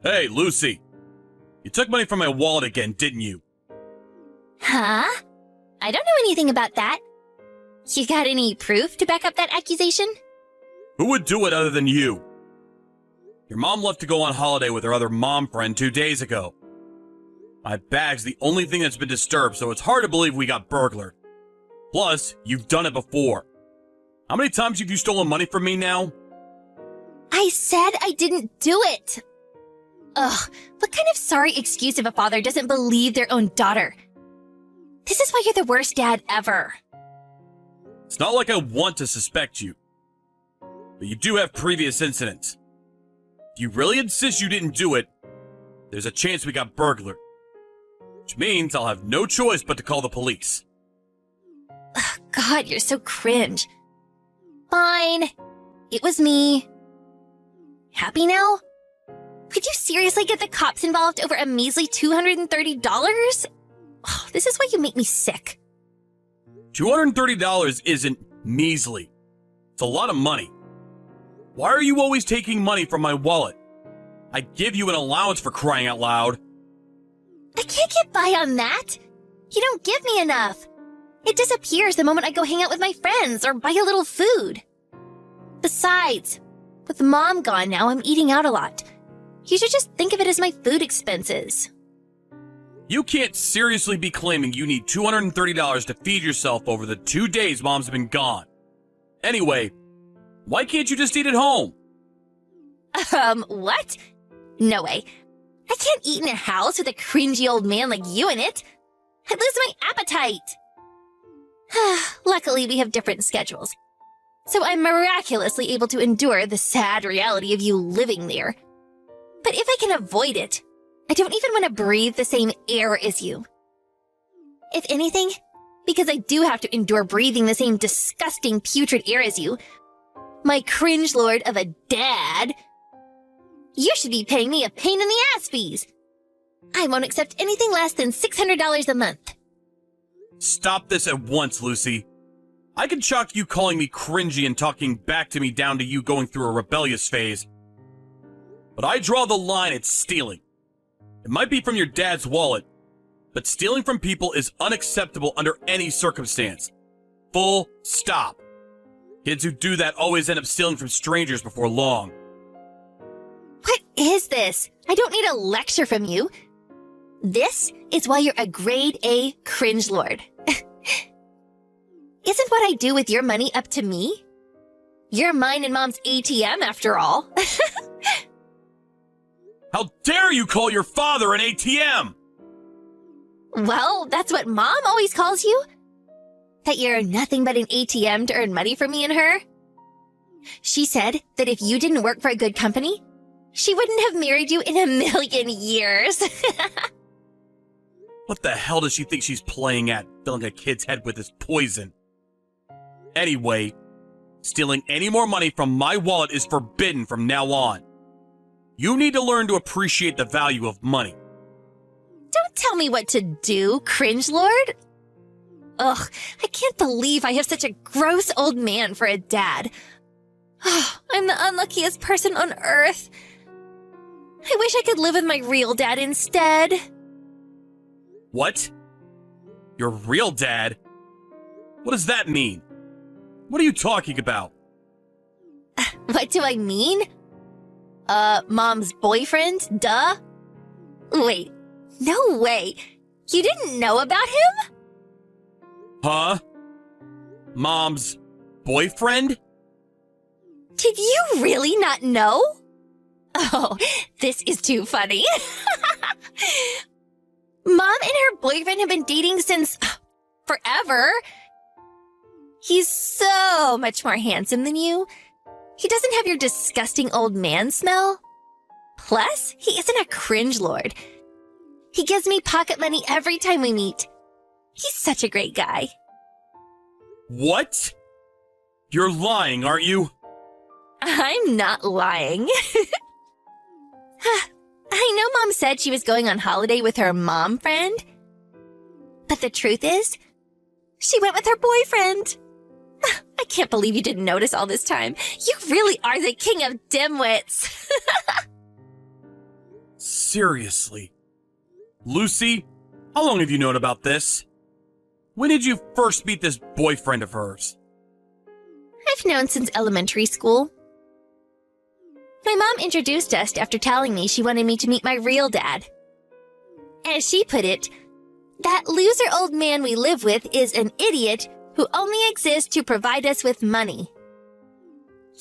Hey, Lucy. You took money from my wallet again, didn't you? Huh? I don't know anything about that. You got any proof to back up that accusation? Who would do it other than you? Your mom left to go on holiday with her other mom friend 2 days ago. My bag's the only thing that's been disturbed, so it's hard to believe we got burglared. Plus, you've done it before. How many times have you stolen money from me now? I said I didn't do it. Ugh, what kind of sorry excuse if a father doesn't believe their own daughter? This is why you're the worst dad ever. It's not like I want to suspect you. But you do have previous incidents. If you really insist you didn't do it, there's a chance we got burglared. Which means I'll have no choice but to call the police. Ugh, God, you're so cringe. Fine. It was me. Happy now? Could you seriously get the cops involved over a measly $230? Oh, this is why you make me sick. $230 isn't measly. It's a lot of money. Why are you always taking money from my wallet? I give you an allowance for crying out loud. I can't get by on that. You don't give me enough. It disappears the moment I go hang out with my friends or buy a little food. Besides, with Mom gone now, I'm eating out a lot. You should just think of it as my food expenses. You can't seriously be claiming you need $230 to feed yourself over the 2 days Mom's been gone. Anyway, why can't you just eat at home? What? No way. I can't eat in a house with a cringy old man like you in it. I'd lose my appetite. Luckily, we have different schedules. So I'm miraculously able to endure the sad reality of you living there. But if I can avoid it, I don't even want to breathe the same air as you. If anything, because I do have to endure breathing the same disgusting putrid air as you, my cringe lord of a dad, you should be paying me a pain in the ass fees. I won't accept anything less than $600 a month. Stop this at once, Lucy. I can chalk you calling me cringy and talking back to me down to you going through a rebellious phase. But I draw the line at stealing. It might be from your dad's wallet, but stealing from people is unacceptable under any circumstance. Full stop. Kids who do that always end up stealing from strangers before long. What is this? I don't need a lecture from you. This is why you're a grade A cringe lord. Isn't what I do with your money up to me? You're mine and Mom's ATM after all. How dare you call your father an ATM? Well, that's what Mom always calls you. That you're nothing but an ATM to earn money from me and her. She said that if you didn't work for a good company, she wouldn't have married you in a million years. What the hell does she think she's playing at, filling a kid's head with this poison? Anyway, stealing any more money from my wallet is forbidden from now on. You need to learn to appreciate the value of money. Don't tell me what to do, cringe lord. Ugh, I can't believe I have such a gross old man for a dad. I'm the unluckiest person on earth. I wish I could live with my real dad instead. What? Your real dad? What does that mean? What are you talking about? What do I mean? Mom's boyfriend, duh? Wait, no way. You didn't know about him? Huh? Mom's boyfriend? Did you really not know? Oh, this is too funny. Mom and her boyfriend have been dating since forever. He's so much more handsome than you. He doesn't have your disgusting old man smell. Plus, he isn't a cringe lord. He gives me pocket money every time we meet. He's such a great guy. What? You're lying, aren't you? I'm not lying. I know Mom said she was going on holiday with her mom friend. But the truth is, she went with her boyfriend. I can't believe you didn't notice all this time. You really are the king of dimwits. Seriously. Lucy, how long have you known about this? When did you first meet this boyfriend of hers? I've known since elementary school. My mom introduced us after telling me she wanted me to meet my real dad. As she put it, that loser old man we live with is an idiot who only exists to provide us with money.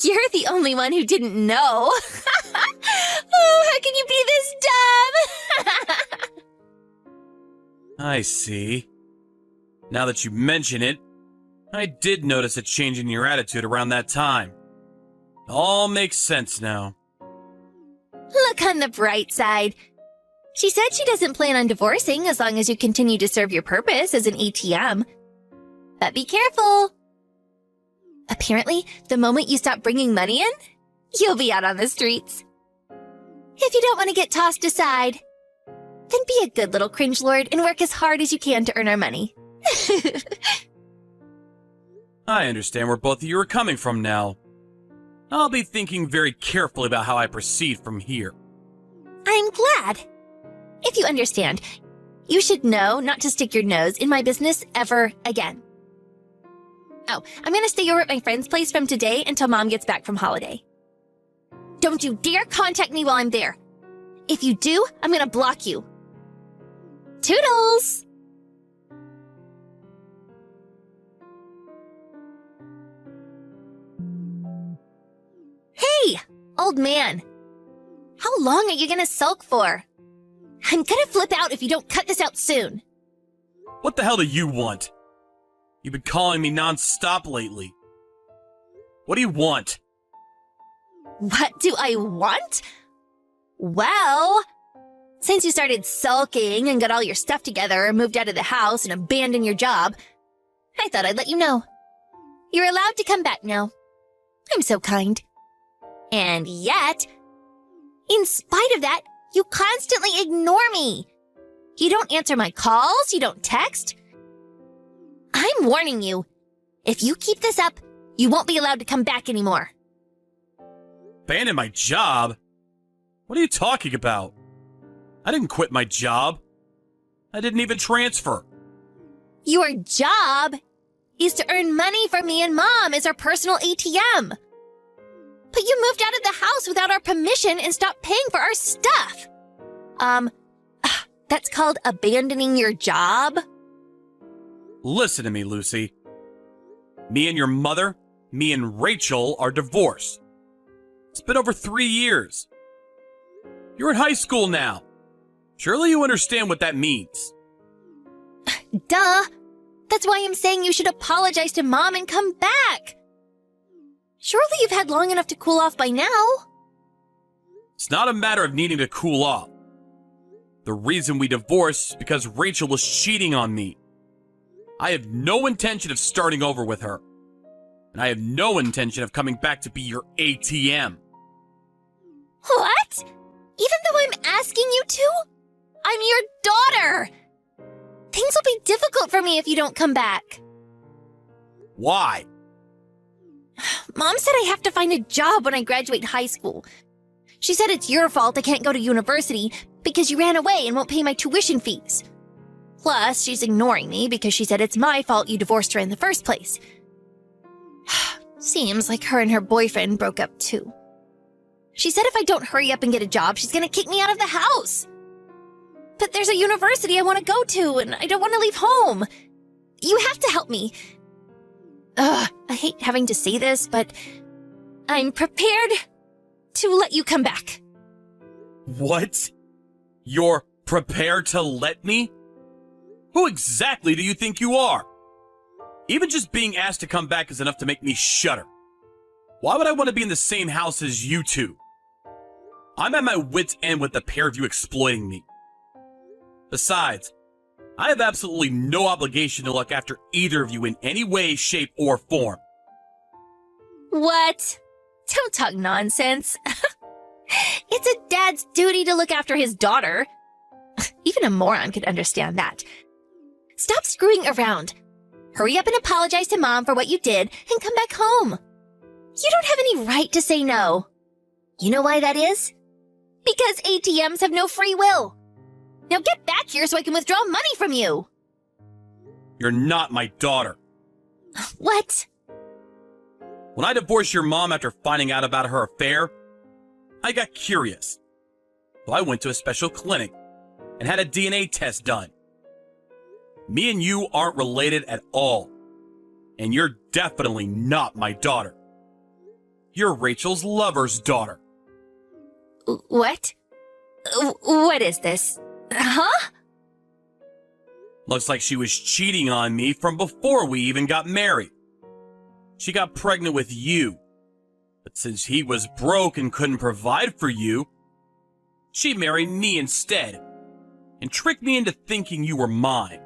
You're the only one who didn't know. Oh, how can you be this dumb? I see. Now that you mention it, I did notice a change in your attitude around that time. All makes sense now. Look on the bright side. She said she doesn't plan on divorcing as long as you continue to serve your purpose as an ATM. But be careful. Apparently, the moment you stop bringing money in, you'll be out on the streets. If you don't want to get tossed aside, then be a good little cringe lord and work as hard as you can to earn our money. I understand where both of you are coming from now. I'll be thinking very carefully about how I proceed from here. I'm glad. If you understand, you should know not to stick your nose in my business ever again. Oh, I'm gonna stay over at my friend's place from today until Mom gets back from holiday. Don't you dare contact me while I'm there. If you do, I'm gonna block you. Toodles! Hey, old man. How long are you gonna sulk for? I'm gonna flip out if you don't cut this out soon. What the hell do you want? You've been calling me non-stop lately. What do you want? What do I want? Well, since you started sulking and got all your stuff together and moved out of the house and abandoned your job, I thought I'd let you know. You're allowed to come back now. I'm so kind. And yet, in spite of that, you constantly ignore me. You don't answer my calls, you don't text. I'm warning you. If you keep this up, you won't be allowed to come back anymore. Abandon my job? What are you talking about? I didn't quit my job. I didn't even transfer. Your job is to earn money for me and Mom as our personal ATM. But you moved out of the house without our permission and stopped paying for our stuff. That's called abandoning your job? Listen to me, Lucy. Me and your mother, me and Rachel are divorced. It's been over 3 years. You're in high school now. Surely you understand what that means. Duh. That's why I'm saying you should apologize to Mom and come back. Surely you've had long enough to cool off by now. It's not a matter of needing to cool off. The reason we divorced is because Rachel was cheating on me. I have no intention of starting over with her. And I have no intention of coming back to be your ATM. What? Even though I'm asking you to? I'm your daughter! Things will be difficult for me if you don't come back. Why? Mom said I have to find a job when I graduate high school. She said it's your fault I can't go to university because you ran away and won't pay my tuition fees. Plus, she's ignoring me because she said it's my fault you divorced her in the first place. Seems like her and her boyfriend broke up too. She said if I don't hurry up and get a job, she's gonna kick me out of the house. But there's a university I want to go to, and I don't want to leave home. You have to help me. I hate having to say this, but I'm prepared to let you come back. What? You're prepared to let me? Who exactly do you think you are? Even just being asked to come back is enough to make me shudder. Why would I want to be in the same house as you two? I'm at my wit's end with the pair of you exploiting me. Besides, I have absolutely no obligation to look after either of you in any way, shape, or form. What? Don't talk nonsense. It's a dad's duty to look after his daughter. Even a moron could understand that. Stop screwing around. Hurry up and apologize to Mom for what you did and come back home. You don't have any right to say no. You know why that is? Because ATMs have no free will. Now get back here so I can withdraw money from you. You're not my daughter. What? When I divorced your mom after finding out about her affair, I got curious. So I went to a special clinic and had a DNA test done. Me and you aren't related at all. And you're definitely not my daughter. You're Rachel's lover's daughter. What? What is this? Huh? Looks like she was cheating on me from before we even got married. She got pregnant with you. But since he was broke and couldn't provide for you, she married me instead and tricked me into thinking you were mine.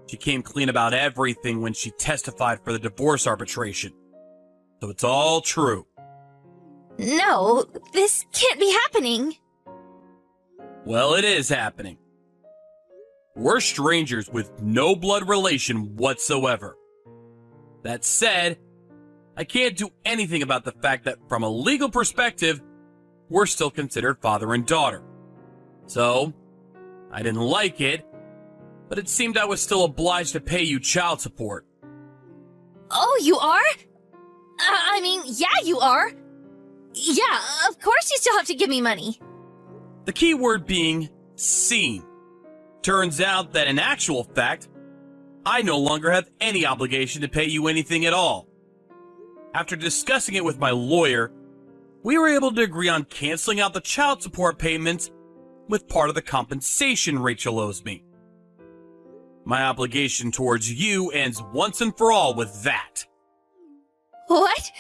She came clean about everything when she testified for the divorce arbitration. So it's all true. No, this can't be happening. Well, it is happening. We're strangers with no blood relation whatsoever. That said, I can't do anything about the fact that from a legal perspective, we're still considered father and daughter. So, I didn't like it, but it seemed I was still obliged to pay you child support. Oh, you are? Yeah, you are. Yeah, of course you still have to give me money. The key word being seen. Turns out that in actual fact, I no longer have any obligation to pay you anything at all. After discussing it with my lawyer, we were able to agree on canceling out the child support payments with part of the compensation Rachel owes me. My obligation towards you ends once and for all with that. What?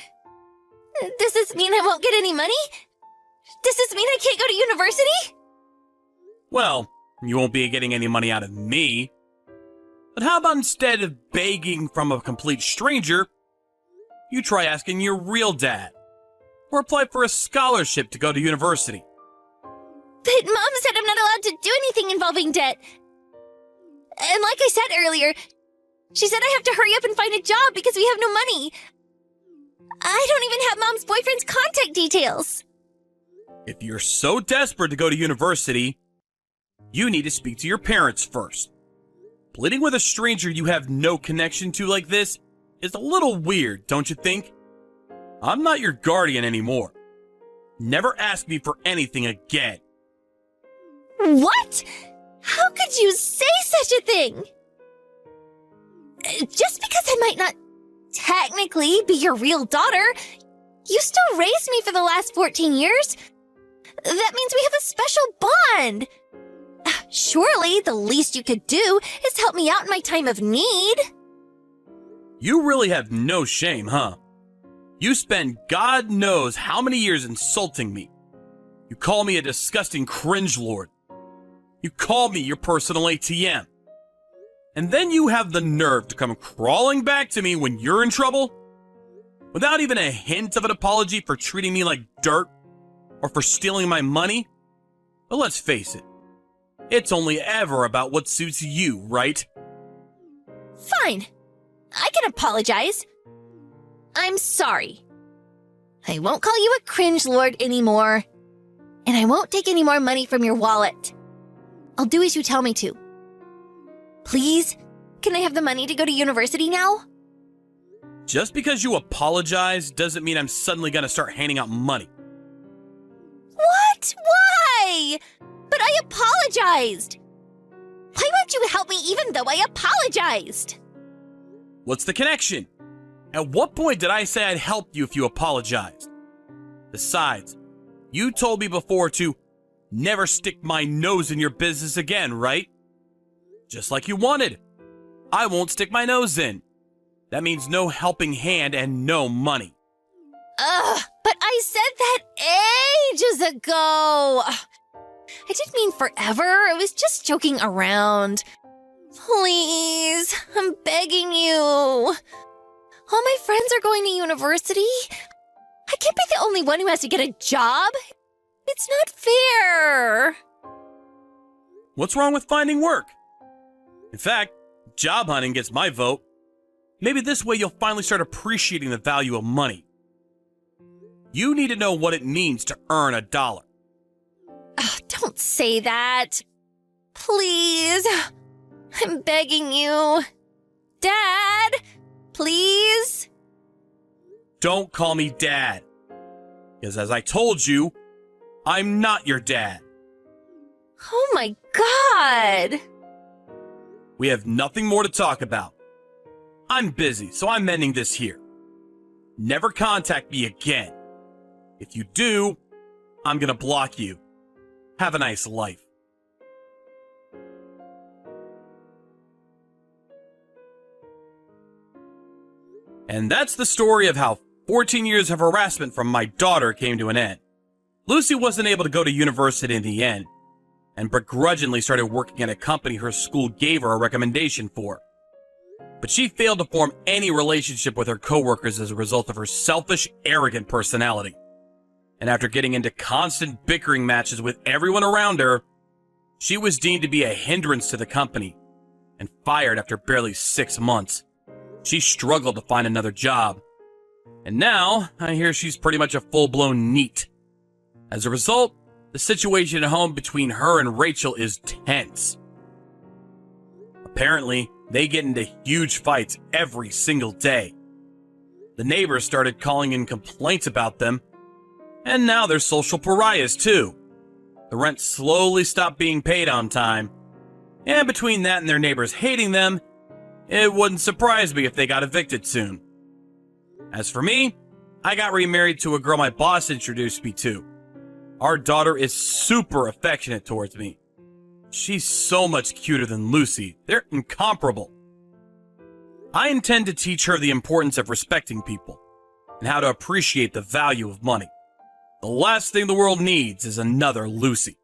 Does this mean I won't get any money? Does this mean I can't go to university? Well, you won't be getting any money out of me. But how about instead of begging from a complete stranger, you try asking your real dad, or apply for a scholarship to go to university. But Mom said I'm not allowed to do anything involving debt. And like I said earlier, she said I have to hurry up and find a job because we have no money. I don't even have Mom's boyfriend's contact details. If you're so desperate to go to university, you need to speak to your parents first. Pleading with a stranger you have no connection to like this is a little weird, don't you think? I'm not your guardian anymore. Never ask me for anything again. What? How could you say such a thing? Just because I might not technically be your real daughter, you still raised me for the last 14 years. That means we have a special bond. Surely the least you could do is help me out in my time of need. You really have no shame, huh? You spend God knows how many years insulting me. You call me a disgusting cringe lord. You call me your personal ATM. And then you have the nerve to come crawling back to me when you're in trouble? Without even a hint of an apology for treating me like dirt or for stealing my money? But let's face it, it's only ever about what suits you, right? Fine. I can apologize. I'm sorry. I won't call you a cringe lord anymore. And I won't take any more money from your wallet. I'll do as you tell me to. Please, can I have the money to go to university now? Just because you apologize doesn't mean I'm suddenly gonna start handing out money. What? Why? But I apologized. Why won't you help me even though I apologized? What's the connection? At what point did I say I'd help you if you apologized? Besides, you told me before to never stick my nose in your business again, right? Just like you wanted. I won't stick my nose in. That means no helping hand and no money. But I said that ages ago. I didn't mean forever. I was just joking around. Please, I'm begging you. All my friends are going to university. I can't be the only one who has to get a job. It's not fair. What's wrong with finding work? In fact, job hunting gets my vote. Maybe this way you'll finally start appreciating the value of money. You need to know what it means to earn $1. Don't say that. Please. I'm begging you. Dad, please? Don't call me Dad. Because as I told you, I'm not your dad. Oh my God. We have nothing more to talk about. I'm busy, so I'm ending this here. Never contact me again. If you do, I'm gonna block you. Have a nice life. And that's the story of how 14 years of harassment from my daughter came to an end. Lucy wasn't able to go to university in the end, and begrudgingly started working at a company her school gave her a recommendation for. But she failed to form any relationship with her coworkers as a result of her selfish, arrogant personality. And after getting into constant bickering matches with everyone around her, she was deemed to be a hindrance to the company and fired after barely 6 months. She struggled to find another job. And now, I hear she's pretty much a full-blown NEET. As a result, the situation at home between her and Rachel is tense. Apparently, they get into huge fights every single day. The neighbors started calling in complaints about them, and now they're social pariahs too. The rent slowly stopped being paid on time, and between that and their neighbors hating them, it wouldn't surprise me if they got evicted soon. As for me, I got remarried to a girl my boss introduced me to. Our daughter is super affectionate towards me. She's so much cuter than Lucy. They're incomparable. I intend to teach her the importance of respecting people and how to appreciate the value of money. The last thing the world needs is another Lucy.